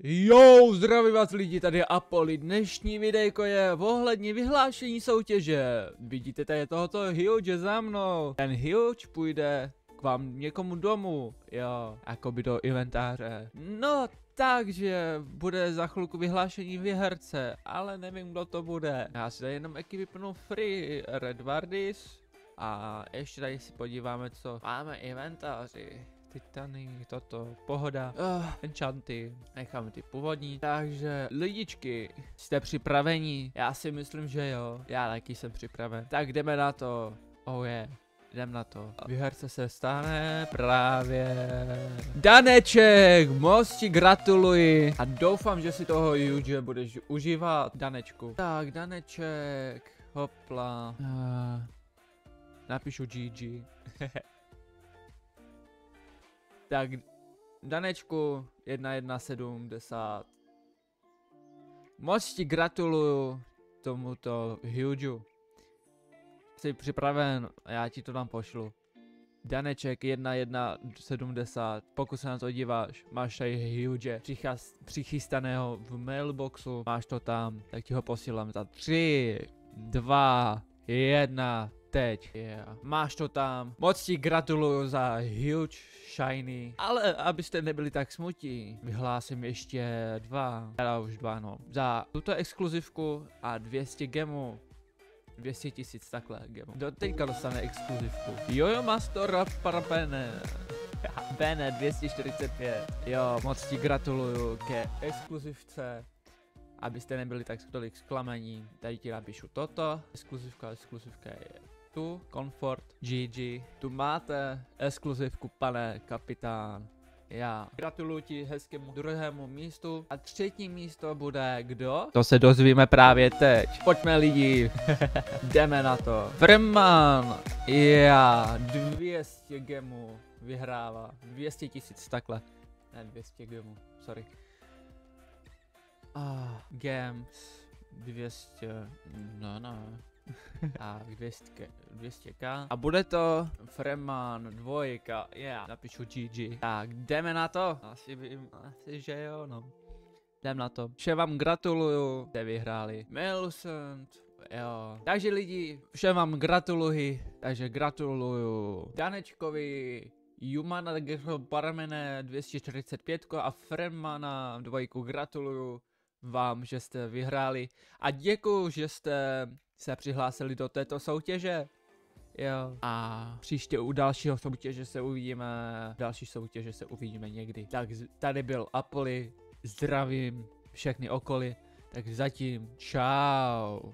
Jo, zdravím vás lidi, tady je Apoli. Dnešní videjko je ohledně vyhlášení soutěže. Vidíte tady tohoto huge za mnou. Ten huge půjde k vám někomu domů, jo, jakoby do inventáře. No, takže bude za chvilku vyhlášení výherce, ale nevím, kdo to bude. Já si tady jenom vypnu free Red Wardis a ještě tady si podíváme, co máme inventáři. Titany, toto, pohoda, enchanty, necháme ty původní. Takže lidičky, jste připraveni? Já si myslím, že jo, já taky jsem připraven. Tak jdeme na to, oh yeah. Jdem na to. Výherce se stane právě Daneček, moc ti gratuluji a doufám, že si toho huge budeš užívat, Danečku. Tak, Daneček, hopla, napíšu GG. Tak, Danečku, 1.1.70. Moc ti gratuluju tomuto huge. Jsi připraven, já ti to tam pošlu. Daneček 1.1.70, pokud se na to díváš, máš tady huge přichystaného v mailboxu, máš to tam, tak ti ho posílám za 3, 2, 1, teď. Yeah. Máš to tam, moc ti gratuluju za huge shiny, ale abyste nebyli tak smutí, vyhlásím ještě teda už dva, no. Za tuto exkluzivku a 200 gemů. 200 000 takhle gemů. Do teďka dostane exkluzivku. Jojo Mastora Parapene. Bene 245. Jo, moc ti gratuluju ke exkluzivce. Abyste nebyli tak tolik zklamaní. Tady ti napíšu toto. Exkluzivka je tu. Comfort, GG. Tu máte exkluzivku, pane kapitán. Já gratuluju ti hezkému druhému místu a třetí místo bude kdo? To se dozvíme právě teď. Pojďme lidi, jdeme na to. Freman, já 200 gemů vyhrává, 200 000 takhle, ne 200 gemů, sorry. Games 200, no. A 200k. A bude to Freman 2, yeah. Napíšu GG. Tak, jdeme na to. Asi že jo, no. Jdem na to. Všem vám gratuluju, jste vyhráli. Millicent, jo. Takže lidi, všem vám gratuluji. Takže gratuluju Danečkovi, Humana Paramene 245 a Fremana 2. Gratuluju vám, že jste vyhráli. A děkuju, že jste se přihlásili do této soutěže. Jo. A příště u dalšího soutěže se uvidíme. Další soutěže se uvidíme někdy. Tak tady byl Apoli. Zdravím všechny okoly. Tak zatím čau.